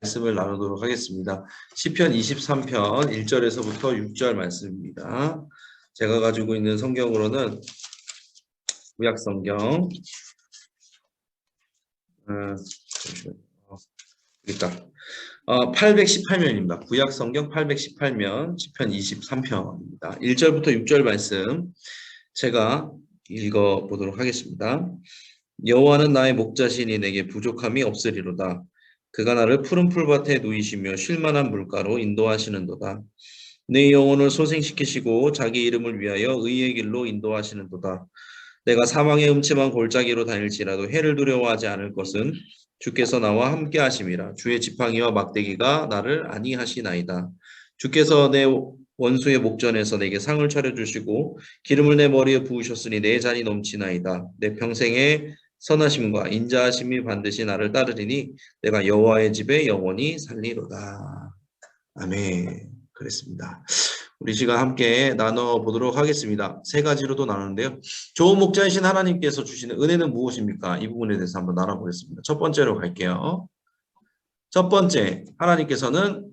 말씀을 나누도록 하겠습니다. 시편 23편 1절에서부터 6절 말씀입니다. 제가 가지고 있는 성경으로는 구약성경 그러니까 818면입니다. 구약성경 818면 시편 23편입니다. 1절부터 6절 말씀 제가 읽어보도록 하겠습니다. 여호와는 나의 목자시니 내게 부족함이 없으리로다. 그가 나를 푸른 풀밭에 누이시며 쉴만한 물가로 인도하시는도다. 내 영혼을 소생시키시고 자기 이름을 위하여 의의 길로 인도하시는도다. 내가 사망의 음침한 골짜기로 다닐지라도 해를 두려워하지 않을 것은 주께서 나와 함께 하심이라. 주의 지팡이와 막대기가 나를 안위하시나이다. 주께서 내 원수의 목전에서 내게 상을 차려주시고 기름을 내 머리에 부으셨으니 내 잔이 넘치나이다. 내 평생의 선하심과 인자하심이 반드시 나를 따르리니 내가 여호와의 집에 영원히 살리로다. 아멘. 그랬습니다. 우리 시간 함께 나눠보도록 하겠습니다. 세 가지로도 나누는데요. 좋은 목자이신 하나님께서 주시는 은혜는 무엇입니까? 이 부분에 대해서 한번 나눠보겠습니다. 첫 번째로 갈게요. 첫 번째, 하나님께서는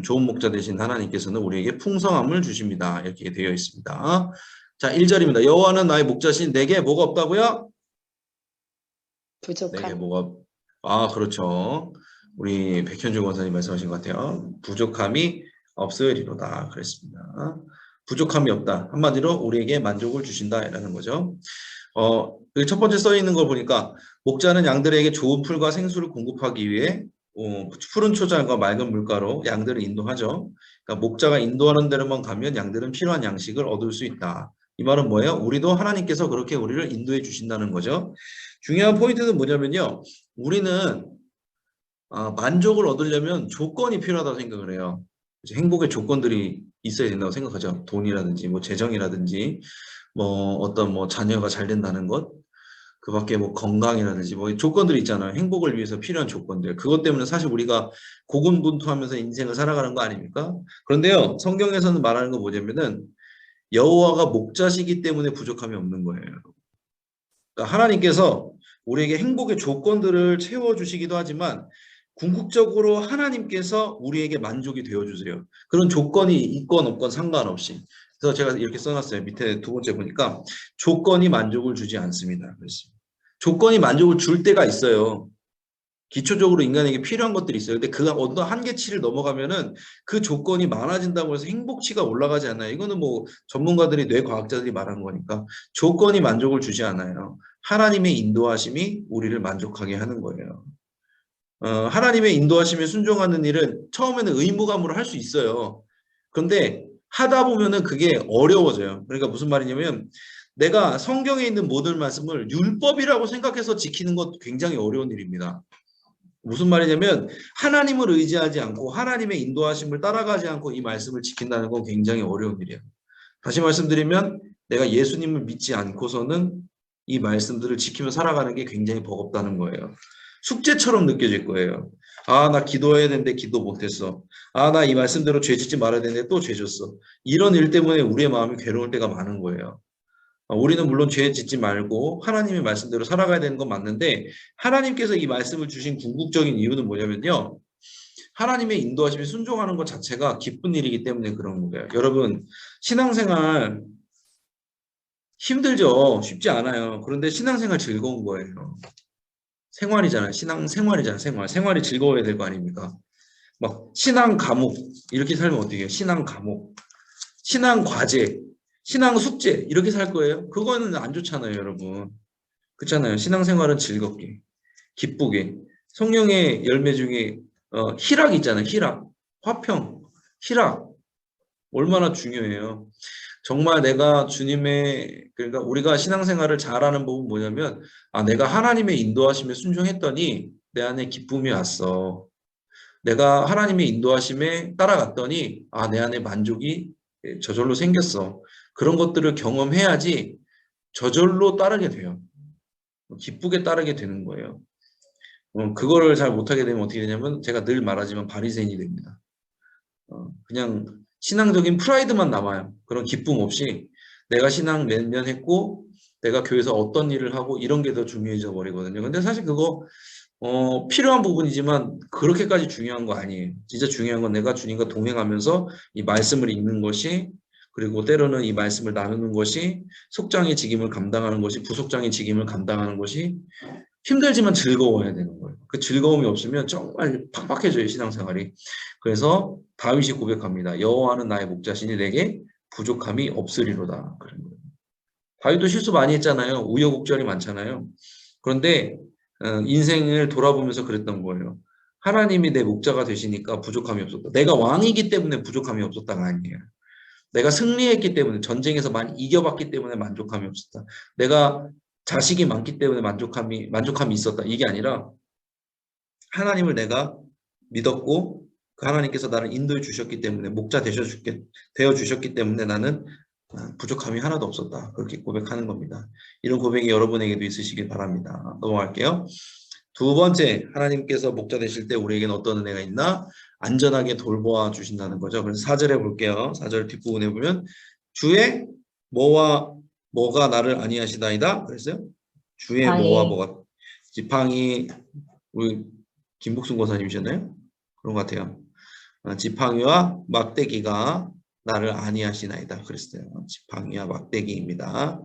좋은 목자 되신 하나님께서는 우리에게 풍성함을 주십니다. 이렇게 되어 있습니다. 자, 1절입니다. 여호와는 나의 목자신 내게 뭐가 없다고요? 부족함. 내게 뭐가 그렇죠. 우리 백현주 권사님 말씀하신 것 같아요. 부족함이 없으리로다 그랬습니다. 부족함이 없다. 한마디로 우리에게 만족을 주신다라는 거죠. 첫 번째 써 있는 걸 보니까 목자는 양들에게 좋은 풀과 생수를 공급하기 위해 푸른 초장과 맑은 물가로 양들을 인도하죠. 그러니까 목자가 인도하는 데로만 가면 양들은 필요한 양식을 얻을 수 있다. 이 말은 뭐예요? 우리도 하나님께서 그렇게 우리를 인도해 주신다는 거죠. 중요한 포인트는 뭐냐면요. 우리는 만족을 얻으려면 조건이 필요하다고 생각을 해요. 행복의 조건들이 있어야 된다고 생각하죠. 돈이라든지 뭐 재정이라든지 뭐 어떤 뭐 자녀가 잘 된다는 것, 그 밖에 뭐 건강이라든지 뭐 조건들이 있잖아요. 행복을 위해서 필요한 조건들. 그것 때문에 사실 우리가 고군분투하면서 인생을 살아가는 거 아닙니까? 그런데요, 성경에서는 말하는 거 뭐냐면은 여호와가 목자시기 때문에 부족함이 없는 거예요. 그러니까 하나님께서 우리에게 행복의 조건들을 채워주시기도 하지만 궁극적으로 하나님께서 우리에게 만족이 되어주세요. 그런 조건이 있건 없건 상관없이. 그래서 제가 이렇게 써놨어요. 밑에 두 번째 보니까 조건이 만족을 주지 않습니다. 그랬습니다. 조건이 만족을 줄 때가 있어요. 기초적으로 인간에게 필요한 것들이 있어요. 근데 그 어떤 한계치를 넘어가면은 그 조건이 많아진다고 해서 행복치가 올라가지 않아요. 이거는 뭐 전문가들이 뇌과학자들이 말한 거니까 조건이 만족을 주지 않아요. 하나님의 인도하심이 우리를 만족하게 하는 거예요. 하나님의 인도하심에 순종하는 일은 처음에는 의무감으로 할 수 있어요. 그런데 하다 보면은 그게 어려워져요. 그러니까 무슨 말이냐면 내가 성경에 있는 모든 말씀을 율법이라고 생각해서 지키는 것 굉장히 어려운 일입니다. 무슨 말이냐면 하나님을 의지하지 않고 하나님의 인도하심을 따라가지 않고 이 말씀을 지킨다는 건 굉장히 어려운 일이에요. 다시 말씀드리면 내가 예수님을 믿지 않고서는 이 말씀들을 지키며 살아가는 게 굉장히 버겁다는 거예요. 숙제처럼 느껴질 거예요. 나 기도해야 되는데 기도 못했어. 나 이 말씀대로 죄 짓지 말아야 되는데 또 죄 졌어. 이런 일 때문에 우리의 마음이 괴로울 때가 많은 거예요. 우리는 물론 죄 짓지 말고 하나님의 말씀대로 살아가야 되는 건 맞는데 하나님께서 이 말씀을 주신 궁극적인 이유는 뭐냐면요. 하나님의 인도하심에 순종하는 것 자체가 기쁜 일이기 때문에 그런 거예요. 여러분, 신앙생활 힘들죠. 쉽지 않아요. 그런데 신앙생활 즐거운 거예요. 생활이잖아요. 생활이잖아요. 생활이 즐거워야 될 거 아닙니까? 막 신앙 과목 이렇게 살면 어떻게 해요? 신앙 과목, 신앙 과제, 신앙 숙제 이렇게 살 거예요? 그거는 안 좋잖아요, 여러분. 그렇잖아요. 신앙생활은 즐겁게, 기쁘게. 성령의 열매 중에 희락 있잖아요. 희락, 화평, 희락 얼마나 중요해요. 정말 내가 그러니까 우리가 신앙생활을 잘하는 법은 뭐냐면 내가 하나님의 인도하심에 순종했더니 내 안에 기쁨이 왔어. 내가 하나님의 인도하심에 따라갔더니 내 안에 만족이 저절로 생겼어. 그런 것들을 경험해야지 저절로 따르게 돼요. 기쁘게 따르게 되는 거예요. 그거를 잘 못하게 되면 어떻게 되냐면 제가 늘 말하지만 바리새인이 됩니다. 그냥 신앙적인 프라이드만 남아요. 그런 기쁨 없이 내가 신앙 몇 년 했고 내가 교회에서 어떤 일을 하고 이런 게 더 중요해져 버리거든요. 근데 사실 그거 필요한 부분이지만 그렇게까지 중요한 거 아니에요. 진짜 중요한 건 내가 주님과 동행하면서 이 말씀을 읽는 것이, 그리고 때로는 이 말씀을 나누는 것이, 속장의 직임을 감당하는 것이, 부속장의 직임을 감당하는 것이 힘들지만 즐거워야 되는 거예요. 그 즐거움이 없으면 정말 팍팍해져요, 신앙생활이. 그래서 다윗이 고백합니다. 여호와는 나의 목자시니 내게 부족함이 없으리로다. 그런 거예요. 다윗도 실수 많이 했잖아요. 우여곡절이 많잖아요. 그런데 인생을 돌아보면서 그랬던 거예요. 하나님이 내 목자가 되시니까 부족함이 없었다. 내가 왕이기 때문에 부족함이 없었다가 아니에요. 내가 승리했기 때문에, 전쟁에서 많이 이겨봤기 때문에 만족함이 없었다. 내가 자식이 많기 때문에 만족함이 있었다. 이게 아니라 하나님을 내가 믿었고 그 하나님께서 나를 인도해 주셨기 때문에, 목자 되어 주셨기 때문에 나는 부족함이 하나도 없었다. 그렇게 고백하는 겁니다. 이런 고백이 여러분에게도 있으시길 바랍니다. 넘어갈게요. 두 번째, 하나님께서 목자 되실 때 우리에게는 어떤 은혜가 있나? 안전하게 돌보아 주신다는 거죠. 그래서 4절에 볼게요. 4절 뒷부분에 보면 주의 뭐와 뭐가 나를 아니하시다이다. 그랬어요? 주의 뭐와 방이 뭐가. 지팡이, 우리 김복순 권사님이셨나요? 그런 것 같아요. 지팡이와 막대기가 나를 아니하시나이다. 그랬어요. 지팡이와 막대기입니다.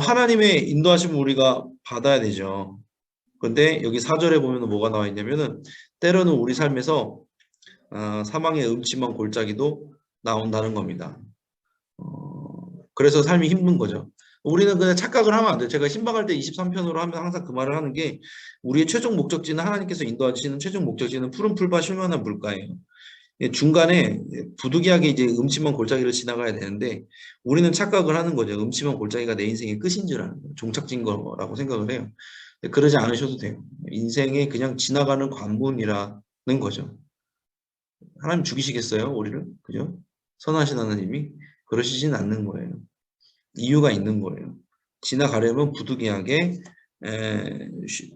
하나님의 인도하심을 우리가 받아야 되죠. 근데 여기 4절에 보면 뭐가 나와 있냐면은, 때로는 우리 삶에서 사망의 음침한 골짜기도 나온다는 겁니다. 그래서 삶이 힘든 거죠. 우리는 그냥 착각을 하면 안 돼요. 제가 신방할 때 23편으로 하면 항상 그 말을 하는 게, 우리의 최종 목적지는, 하나님께서 인도하시는 최종 목적지는 푸른 풀과 시원한 물가예요. 중간에 부득이하게 이제 음침한 골짜기를 지나가야 되는데, 우리는 착각을 하는 거죠. 음침한 골짜기가 내 인생의 끝인 줄 아는 거예요. 종착지인 거라고 생각을 해요. 그러지 않으셔도 돼요. 인생에 그냥 지나가는 관문이라는 거죠. 하나님 죽이시겠어요, 우리를? 그죠? 선하신 하나님이 그러시진 않는 거예요. 이유가 있는 거예요. 지나가려면 부득이하게,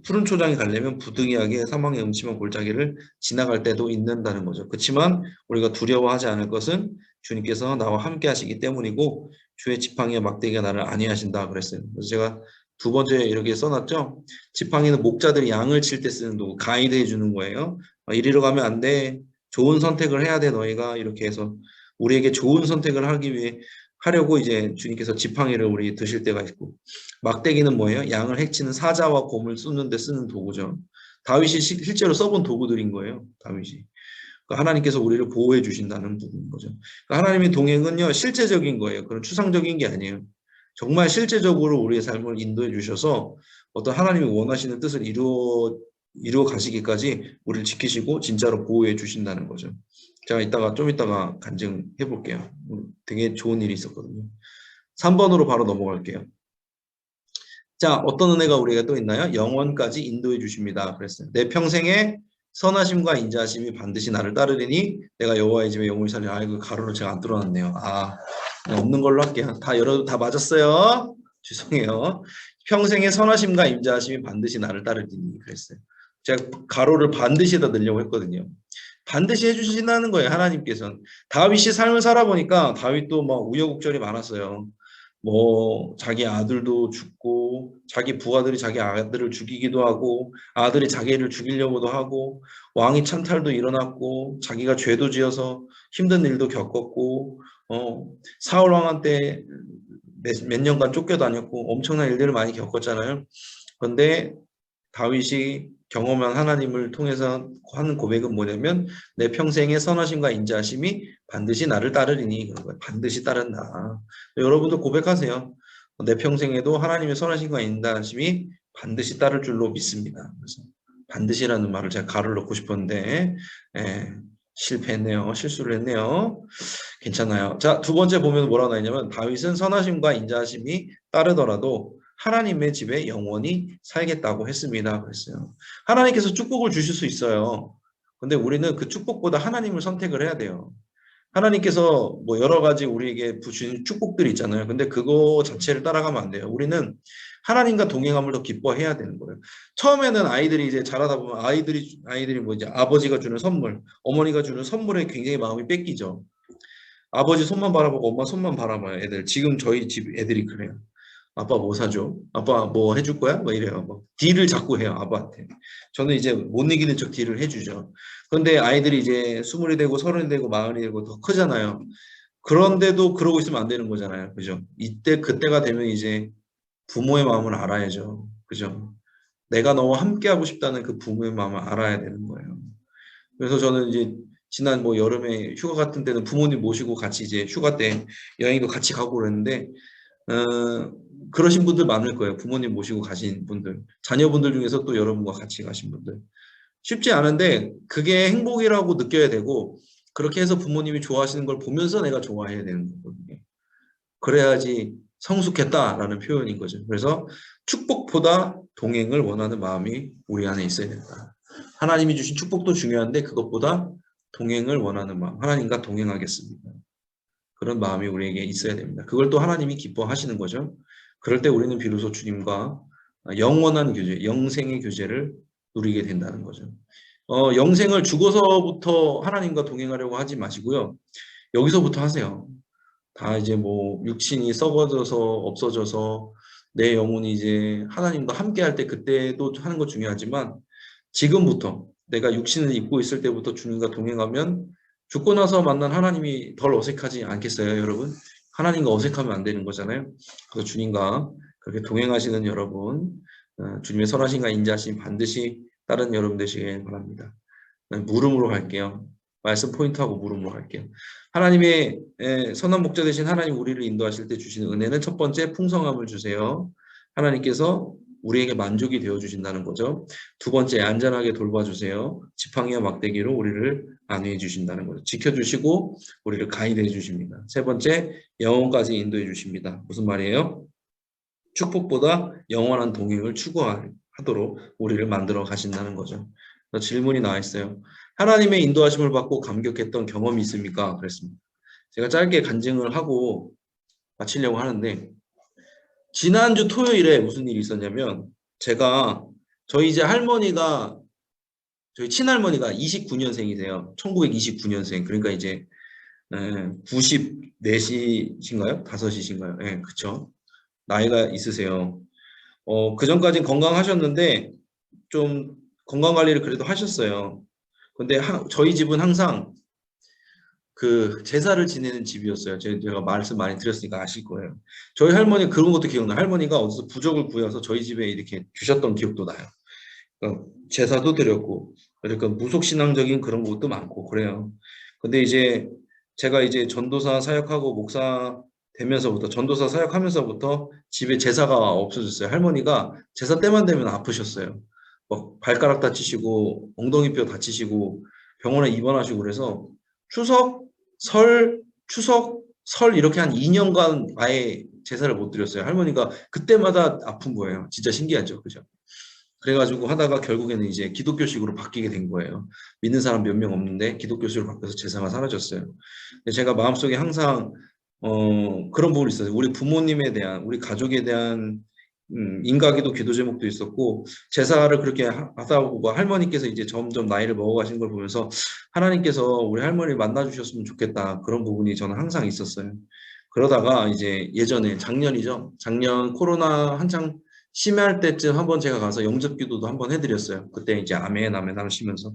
푸른 초장에 가려면 부득이하게 사망의 음침한 골짜기를 지나갈 때도 있는다는 거죠. 그렇지만 우리가 두려워하지 않을 것은 주님께서 나와 함께 하시기 때문이고, 주의 지팡이와 막대기가 나를 안위하신다 그랬어요. 그래서 제가 두 번째 이렇게 써놨죠. 지팡이는 목자들이 양을 칠 때 쓰는 도구, 가이드 해주는 거예요. 이리로 가면 안 돼. 좋은 선택을 해야 돼, 너희가. 이렇게 해서 우리에게 좋은 선택을 하기 위해 하려고 이제 주님께서 지팡이를 우리 드실 때가 있고, 막대기는 뭐예요? 양을 해치는 사자와 곰을 쏘는 데 쓰는 도구죠. 다윗이 실제로 써본 도구들인 거예요. 다윗이. 그러니까 하나님께서 우리를 보호해 주신다는 부분인 거죠. 그러니까 하나님의 동행은요, 실제적인 거예요. 그런 추상적인 게 아니에요. 정말 실제적으로 우리의 삶을 인도해 주셔서 어떤 하나님이 원하시는 뜻을 이루어 가시기까지 우리를 지키시고 진짜로 보호해 주신다는 거죠. 제가 좀 이따가 간증해 볼게요. 되게 좋은 일이 있었거든요. 3번으로 바로 넘어갈게요. 자, 어떤 은혜가 우리가 또 있나요? 영원까지 인도해 주십니다. 그랬어요. 내 평생에 선하심과 인자하심이 반드시 나를 따르리니 내가 여호와의 집에 영원히 살리라. 아이고, 가로를 제가 안 뚫어놨네요. 없는 걸로 할게요. 여러분 다 맞았어요? 죄송해요. 평생에 선하심과 인자하심이 반드시 나를 따르리니 그랬어요. 제가 가로를 반드시에다 넣으려고 했거든요. 반드시 해주신다는 거예요, 하나님께서는. 다윗이 삶을 살아보니까 다윗도 막 우여곡절이 많았어요. 뭐 자기 아들도 죽고, 자기 부하들이 자기 아들을 죽이기도 하고, 아들이 자기를 죽이려고도 하고, 왕이 찬탈도 일어났고, 자기가 죄도 지어서 힘든 일도 겪었고, 사울 왕한테 몇 년간 쫓겨다녔고 엄청난 일들을 많이 겪었잖아요. 그런데 다윗이 경험한 하나님을 통해서 하는 고백은 뭐냐면, 내 평생의 선하심과 인자하심이 반드시 나를 따르리니. 그런 거예요. 반드시 따른다. 여러분도 고백하세요. 내 평생에도 하나님의 선하심과 인자하심이 반드시 따를 줄로 믿습니다. 그래서 반드시라는 말을 제가 가를 넣고 싶었는데, 실패했네요. 실수를 했네요. 괜찮아요. 자, 두 번째 보면 뭐라고 나있냐면, 다윗은 선하심과 인자하심이 따르더라도 하나님의 집에 영원히 살겠다고 했습니다. 그랬어요. 하나님께서 축복을 주실 수 있어요. 근데 우리는 그 축복보다 하나님을 선택을 해야 돼요. 하나님께서 뭐 여러 가지 우리에게 주신 축복들이 있잖아요. 근데 그거 자체를 따라가면 안 돼요. 우리는 하나님과 동행함을 더 기뻐해야 되는 거예요. 처음에는 아이들이 이제 자라다 보면 아이들이 뭐 이제 아버지가 주는 선물, 어머니가 주는 선물에 굉장히 마음이 뺏기죠. 아버지 손만 바라보고 엄마 손만 바라봐요, 애들. 지금 저희 집 애들이 그래요. 아빠 뭐 사줘? 아빠 뭐 해줄 거야? 뭐 이래요. 뭐 딜을 자꾸 해요, 아빠한테. 저는 이제 못 이기는 척 딜을 해주죠. 그런데 아이들이 이제 20이 되고 30이 되고 40이 되고 더 크잖아요. 그런데도 그러고 있으면 안 되는 거잖아요. 그죠? 이때 그때가 되면 이제 부모의 마음을 알아야죠. 그죠? 내가 너와 함께 하고 싶다는 그 부모의 마음을 알아야 되는 거예요. 그래서 저는 이제 지난 뭐 여름에 휴가 같은 때는 부모님 모시고 같이 이제 휴가 때 여행도 같이 가고 그랬는데 그러신 분들 많을 거예요. 부모님 모시고 가신 분들, 자녀분들 중에서 또 여러분과 같이 가신 분들. 쉽지 않은데 그게 행복이라고 느껴야 되고 그렇게 해서 부모님이 좋아하시는 걸 보면서 내가 좋아해야 되는 거거든요. 그래야지 성숙했다라는 표현인 거죠. 그래서 축복보다 동행을 원하는 마음이 우리 안에 있어야 된다. 하나님이 주신 축복도 중요한데 그것보다 동행을 원하는 마음, 하나님과 동행하겠습니다. 그런 마음이 우리에게 있어야 됩니다. 그걸 또 하나님이 기뻐하시는 거죠. 그럴 때 우리는 비로소 주님과 영원한 교제, 영생의 교제를 누리게 된다는 거죠. 영생을 죽어서부터 하나님과 동행하려고 하지 마시고요. 여기서부터 하세요. 다 이제 뭐 육신이 썩어져서 없어져서 내 영혼이 이제 하나님과 함께 할 때 그때도 하는 거 중요하지만 지금부터 내가 육신을 입고 있을 때부터 주님과 동행하면 죽고 나서 만난 하나님이 덜 어색하지 않겠어요, 여러분? 하나님과 어색하면 안 되는 거잖아요. 그래서 주님과 그렇게 동행하시는 여러분, 주님의 선하심과 인자하심 반드시 따른 여러분 되시길 바랍니다. 물음으로 갈게요. 말씀 포인트하고 물음으로 갈게요. 하나님의 선한 목자 되신 하나님 우리를 인도하실 때 주시는 은혜는 첫 번째 풍성함을 주세요. 하나님께서 우리에게 만족이 되어 주신다는 거죠. 두 번째 안전하게 돌봐주세요. 지팡이와 막대기로 우리를 안위해 주신다는 거죠. 지켜주시고 우리를 가이드해 주십니다. 세 번째 영혼까지 인도해 주십니다. 무슨 말이에요? 축복보다 영원한 동행을 추구하도록 우리를 만들어 가신다는 거죠. 질문이 나와 있어요. 하나님의 인도하심을 받고 감격했던 경험이 있습니까? 그랬습니다. 제가 짧게 간증을 하고 마치려고 하는데 지난주 토요일에 무슨 일이 있었냐면 제가 저희 이제 할머니가 저희 친할머니가 29년생이세요. 1929년생. 그러니까 이제 94시신가요? 5시신가요? 네, 그쵸. 나이가 있으세요. 그 전까진 건강하셨는데 좀 건강 관리를 그래도 하셨어요. 근데 저희 집은 항상 그 제사를 지내는 집이었어요. 제가 말씀 많이 드렸으니까 아실 거예요. 저희 할머니 그런 것도 기억나요. 할머니가 어디서 부적을 구해서 저희 집에 이렇게 주셨던 기억도 나요. 그러니까 제사도 드렸고, 그러니까 무속신앙적인 그런 것도 많고 그래요. 근데 이제 제가 이제 전도사 사역하고 목사 되면서부터 전도사 사역하면서부터 집에 제사가 없어졌어요. 할머니가 제사 때만 되면 아프셨어요. 막 발가락 다치시고 엉덩이뼈 다치시고 병원에 입원하시고 그래서 추석, 설, 추석, 설 이렇게 한 2년간 아예 제사를 못 드렸어요. 할머니가 그때마다 아픈 거예요. 진짜 신기하죠. 그죠? 그래가지고 하다가 결국에는 이제 기독교식으로 바뀌게 된 거예요. 믿는 사람 몇 명 없는데 기독교식으로 바뀌어서 제사가 사라졌어요. 근데 제가 마음속에 항상 그런 부분이 있어요. 우리 부모님에 대한, 우리 가족에 대한 인가기도 기도 제목도 있었고 제사를 그렇게 하다 보고 할머니께서 이제 점점 나이를 먹어가신 걸 보면서 하나님께서 우리 할머니를 만나주셨으면 좋겠다 그런 부분이 저는 항상 있었어요. 그러다가 이제 예전에 작년이죠. 작년 코로나 한창 심할 때쯤 한번 제가 가서 영접기도도 한번 해드렸어요. 그때 이제 아멘 아멘 하시면서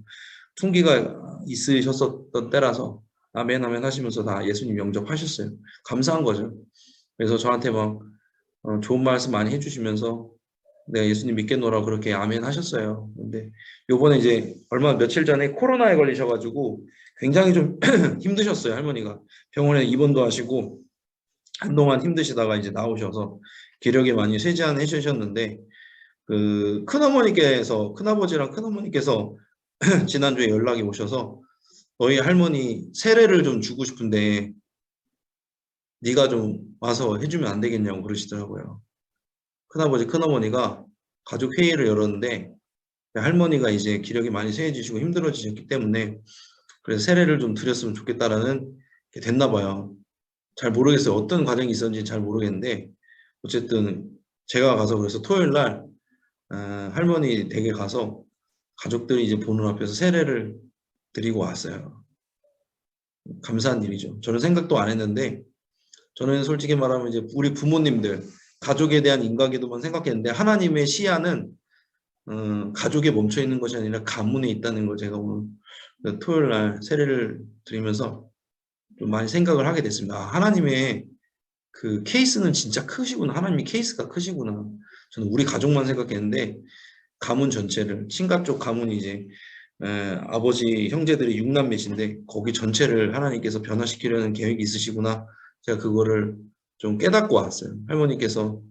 총기가 있으셨었던 때라서 아멘 아멘 하시면서 다 예수님 영접하셨어요. 감사한 거죠. 그래서 저한테 막 좋은 말씀 많이 해주시면서 내가 예수님 믿겠노라 그렇게 아멘 하셨어요. 근데 요번에 이제 얼마 며칠 전에 코로나에 걸리셔가지고 굉장히 좀 힘드셨어요. 할머니가 병원에 입원도 하시고 한동안 힘드시다가 이제 나오셔서 기력이 많이 쇠지한 해주셨는데 그 큰어머니께서 큰아버지랑 큰어머니께서 지난주에 연락이 오셔서 너희 할머니 세례를 좀 주고 싶은데 네가 좀 와서 해주면 안 되겠냐고 그러시더라고요. 큰아버지 큰어머니가 가족 회의를 열었는데 할머니가 이제 기력이 많이 쇠해지시고 힘들어지셨기 때문에 그래서 세례를 좀 드렸으면 좋겠다라는 게 됐나 봐요. 잘 모르겠어요. 어떤 과정이 있었는지 잘 모르겠는데 어쨌든 제가 가서 그래서 토요일 날 할머니 댁에 가서 가족들이 이제 보는 앞에서 세례를 드리고 왔어요. 감사한 일이죠. 저는 생각도 안 했는데 저는 솔직히 말하면 이제 우리 부모님들 가족에 대한 인과기도만 생각했는데 하나님의 시야는 가족에 멈춰 있는 것이 아니라 가문에 있다는 걸 제가 오늘 토요일 날 세례를 드리면서 좀 많이 생각을 하게 됐습니다. 하나님의 그 케이스는 진짜 크시구나. 하나님의 케이스가 크시구나. 저는 우리 가족만 생각했는데 가문 전체를, 친가 쪽 가문이 이제 아버지 형제들이 6남매신데 거기 전체를 하나님께서 변화시키려는 계획이 있으시구나. 제가 그거를 좀 깨닫고 왔어요. 할머니께서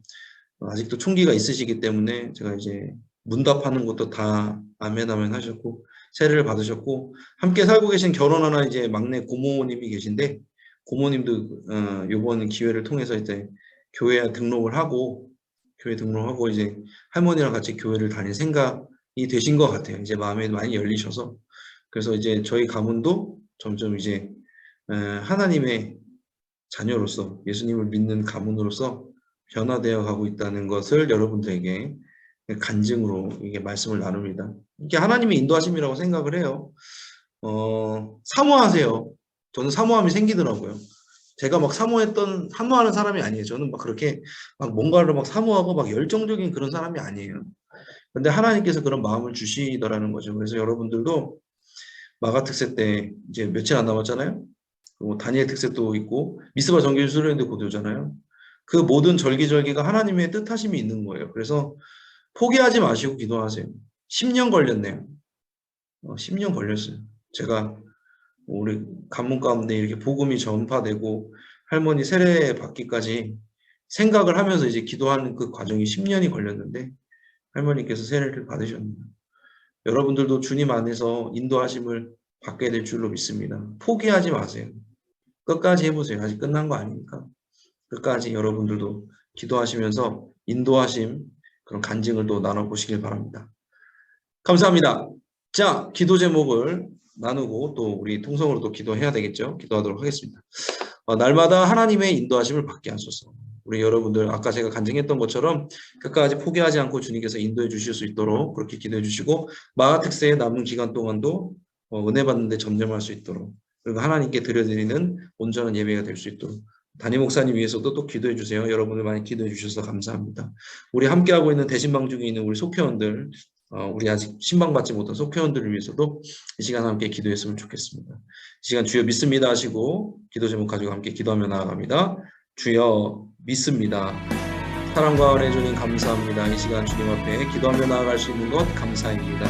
아직도 총기가 있으시기 때문에 제가 이제 문답하는 것도 다 아멘 하셨고 세례를 받으셨고 함께 살고 계신 결혼하나 이제 막내 고모님이 계신데 고모님도 이번 기회를 통해서 이제 교회에 등록을 하고 이제 할머니랑 같이 교회를 다닐 생각이 되신 것 같아요. 이제 마음에 많이 열리셔서 그래서 이제 저희 가문도 점점 이제 하나님의 자녀로서 예수님을 믿는 가문으로서 변화되어 가고 있다는 것을 여러분들에게 간증으로 이게 말씀을 나눕니다. 이게 하나님의 인도하심이라고 생각을 해요. 사모하세요. 저는 사모함이 생기더라고요. 제가 막 사모하는 사람이 아니에요. 저는 막 그렇게 막 뭔가를 막 사모하고 막 열정적인 그런 사람이 아니에요. 근데 하나님께서 그런 마음을 주시더라는 거죠. 그래서 여러분들도 마가 특세 때 이제 며칠 안 남았잖아요. 그리고 다니엘 특세도 있고 미스바 정규 수련회도 곧 오잖아요. 그 모든 절기절기가 하나님의 뜻하심이 있는 거예요. 그래서 포기하지 마시고 기도하세요. 10년 걸렸네요. 10년 걸렸어요. 제가 우리 가문 가운데 이렇게 복음이 전파되고 할머니 세례 받기까지 생각을 하면서 이제 기도하는 그 과정이 10년이 걸렸는데 할머니께서 세례를 받으셨습니다. 여러분들도 주님 안에서 인도하심을 받게 될 줄로 믿습니다. 포기하지 마세요. 끝까지 해보세요. 아직 끝난 거 아니니까. 끝까지 여러분들도 기도하시면서 인도하심 그런 간증을 또 나눠보시길 바랍니다. 감사합니다. 자, 기도 제목을 나누고 또 우리 통성으로 또 기도해야 되겠죠. 기도하도록 하겠습니다. 날마다 하나님의 인도하심을 받게 하소서. 우리 여러분들 아까 제가 간증했던 것처럼 끝까지 포기하지 않고 주님께서 인도해 주실 수 있도록 그렇게 기도해 주시고 마가 특세의 남은 기간 동안도 은혜 받는데 점점할 수 있도록 그리고 하나님께 드려드리는 온전한 예배가 될 수 있도록 담임 목사님 위해서도 또 기도해 주세요. 여러분들 많이 기도해 주셔서 감사합니다. 우리 함께하고 있는 대신방 중에 있는 우리 속회원들 우리 아직 신방받지 못한 속회원들을 위해서도 이 시간 함께 기도했으면 좋겠습니다. 이 시간 주여 믿습니다 하시고 기도 제목 가지고 함께 기도하며 나아갑니다. 주여 믿습니다. 사랑과 은혜 주님 감사합니다. 이 시간 주님 앞에 기도하며 나아갈 수 있는 것 감사합니다.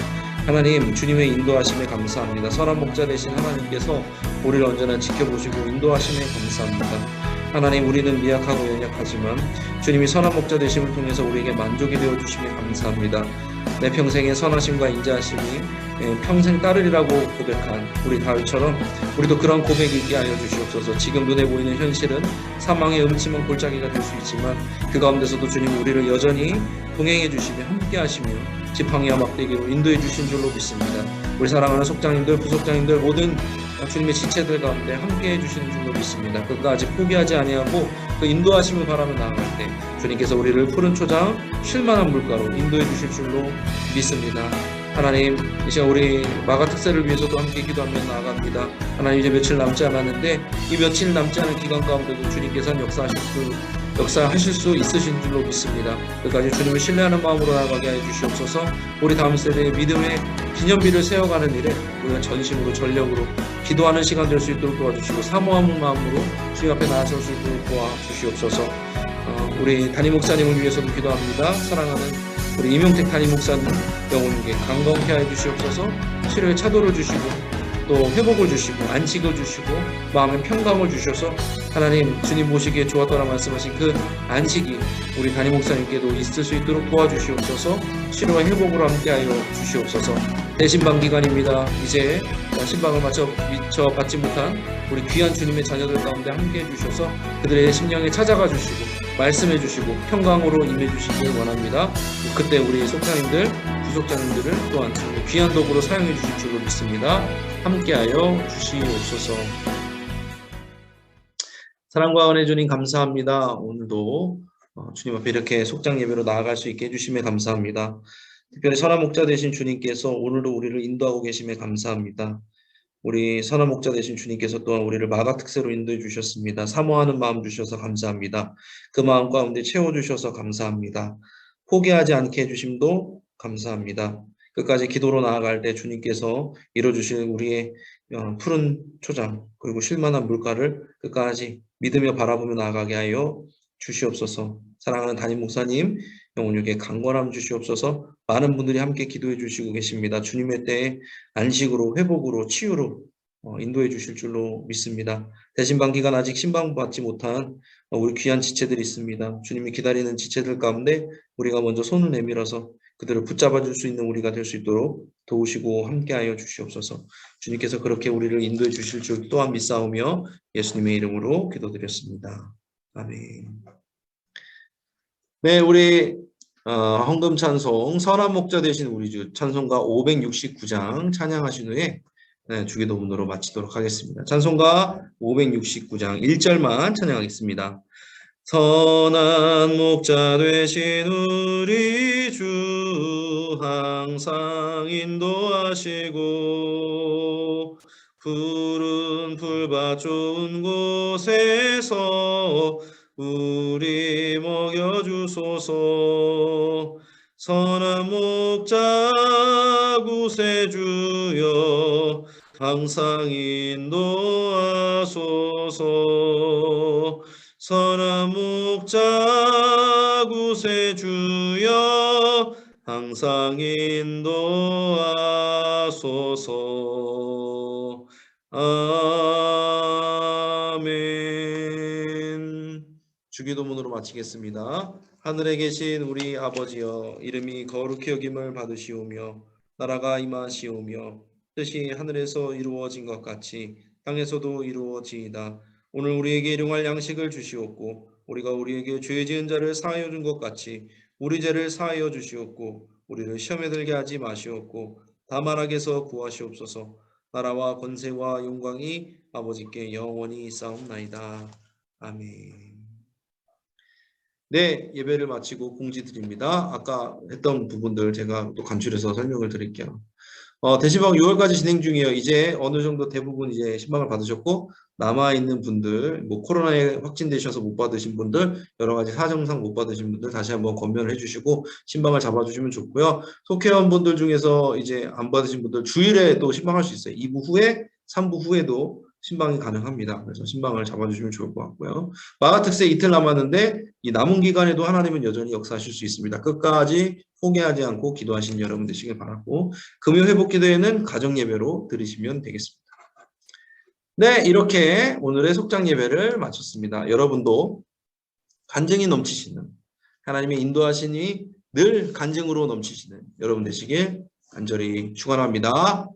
하나님 주님의 인도하심에 감사합니다. 선한 목자 되신 하나님께서 우리를 언제나 지켜보시고 인도하심에 감사합니다. 하나님 우리는 미약하고 연약하지만 주님이 선한 목자 되심을 통해서 우리에게 만족이 되어주심에 감사합니다. 내 평생의 선하심과 인자하심이 평생 따르리라고 고백한 우리 다윗처럼 우리도 그런 고백이 있게 하여 주시옵소서. 지금 눈에 보이는 현실은 사망의 음침한 골짜기가 될 수 있지만 그 가운데서도 주님 우리를 여전히 동행해 주시며 함께 하시며 지팡이와 막대기로 인도해 주신 줄로 믿습니다. 우리 사랑하는 속장님들, 부속장님들 모든 주님의 지체들 가운데 함께 해주시는 줄로 믿습니다. 끝까지 포기하지 아니하고 그 인도하심을 바라며 나아갈 때 주님께서 우리를 푸른 초장 쉴만한 물가로 인도해 주실 줄로 믿습니다. 하나님 이 시간 우리 마가 특세를 위해서도 함께 기도하며 나아갑니다. 하나님 이제 며칠 남지 않았는데 이 며칠 남지 않은 기간 가운데도 주님께서 역사하실 수 있으신 줄로 믿습니다. 끝까지 주님을 신뢰하는 마음으로 나아가게 해 주시옵소서. 우리 다음 세대의 믿음의 기념비를 세워가는 일에 우리가 전심으로 전력으로 기도하는 시간 될 수 있도록 도와주시고 사모하는 마음으로 주님 앞에 나아설 수 있도록 도와주시옵소서. 우리 담임 목사님을 위해서도 기도합니다. 사랑하는 우리 이명택 담임 목사님 영혼에게 강건케 해 주시옵소서. 치료의 차도를 주시고 또 회복을 주시고 안식을 주시고 마음의 평강을 주셔서 하나님 주님 보시기에 좋았다라 말씀하신 그 안식이 우리 담임 목사님께도 있을 수 있도록 도와주시옵소서. 치료와 회복으로 함께하여 주시옵소서. 대신방 기간입니다. 이제 신방을 미처 받지 못한 우리 귀한 주님의 자녀들 가운데 함께해 주셔서 그들의 심령에 찾아가 주시고 말씀해 주시고 평강으로 임해 주시길 원합니다. 그때 우리 속장님들, 부속장님들을 또한 귀한 도구로 사용해 주실 줄로 믿습니다. 함께하여 주시옵소서. 사랑과 은혜 주님 감사합니다. 오늘도 주님 앞에 이렇게 속장 예배로 나아갈 수 있게 해주심에 감사합니다. 특별히 선한 목자 되신 주님께서 오늘도 우리를 인도하고 계심에 감사합니다. 우리 선한 목자 되신 주님께서 또한 우리를 마가 특세로 인도해 주셨습니다. 사모하는 마음 주셔서 감사합니다. 그 마음 가운데 채워주셔서 감사합니다. 포기하지 않게 해주심도 감사합니다. 끝까지 기도로 나아갈 때 주님께서 이뤄주실 우리의 푸른 초장 그리고 쉴만한 물가를 끝까지 믿으며 바라보며 나아가게 하여 주시옵소서. 사랑하는 담임 목사님 영혼에게 강건함 주시옵소서. 많은 분들이 함께 기도해 주시고 계십니다. 주님의 때에 안식으로 회복으로 치유로 인도해 주실 줄로 믿습니다. 대신방 기간 아직 신방받지 못한 우리 귀한 지체들이 있습니다. 주님이 기다리는 지체들 가운데 우리가 먼저 손을 내밀어서 그들을 붙잡아 줄 수 있는 우리가 될 수 있도록 도우시고 함께하여 주시옵소서. 주님께서 그렇게 우리를 인도해 주실 줄 또한 믿사오며 예수님의 이름으로 기도드렸습니다. 아멘. 네, 우리 헌금 찬송 선한 목자 되신 우리 주 찬송가 569장 찬양하신 후에 주기도문으로 마치도록 하겠습니다. 찬송가 569장 1절만 찬양하겠습니다. 선한 목자 되신 우리 주 항상 인도하시고 푸른 풀밭 좋은 곳에서 우리 먹여주소서. 선한 목자 구세주여 항상 인도하소서. 선한 목자 구세주여 항상 인도하소서. 아멘. 주기도문으로 마치겠습니다. 하늘에 계신 우리 아버지여 이름이 거룩히 여김을 받으시오며 나라가 임하시오며 뜻이 하늘에서 이루어진 것 같이 땅에서도 이루어지이다. 오늘 우리에게 일용할 양식을 주시옵고 우리가 우리에게 죄 지은 자를 사하여 준 것 같이 우리 죄를 사하여 주시옵고 우리를 시험에 들게 하지 마시옵고 다만 악에서 구하시옵소서. 나라와 권세와 영광이 아버지께 영원히 있사옵나이다. 아멘. 네, 예배를 마치고 공지 드립니다. 아까 했던 부분들 제가 또 간추려서 설명을 드릴게요. 대신방 6월까지 진행 중이에요. 이제 어느 정도 대부분 이제 신방을 받으셨고 남아있는 분들, 뭐 코로나에 확진되셔서 못 받으신 분들, 여러 가지 사정상 못 받으신 분들 다시 한번 권면을 해주시고 신방을 잡아주시면 좋고요. 속회원 분들 중에서 이제 안 받으신 분들 주일에 또 신방할 수 있어요. 2부 후에, 3부 후에도 신방이 가능합니다. 그래서 신방을 잡아주시면 좋을 것 같고요. 마가특세 이틀 남았는데 이 남은 기간에도 하나님은 여전히 역사하실 수 있습니다. 끝까지 포기하지 않고 기도하신 여러분 되시길 바라고 금요 회복 기도회는 가정 예배로 드리시면 되겠습니다. 네, 이렇게 오늘의 속장 예배를 마쳤습니다. 여러분도 간증이 넘치시는 하나님의 인도하시니 늘 간증으로 넘치시는 여러분 되시길 간절히 축원합니다.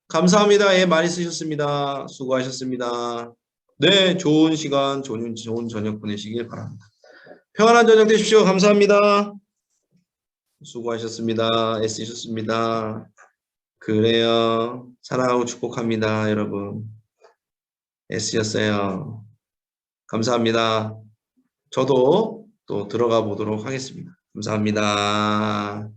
감사합니다. 예, 많이 쓰셨습니다. 수고하셨습니다. 네, 좋은 시간, 좋은 저녁 보내시길 바랍니다. 평안한 저녁 되십시오. 감사합니다. 수고하셨습니다. 애쓰셨습니다. 그래요. 사랑하고 축복합니다, 여러분. 애쓰셨어요. 감사합니다. 저도 또 들어가 보도록 하겠습니다. 감사합니다.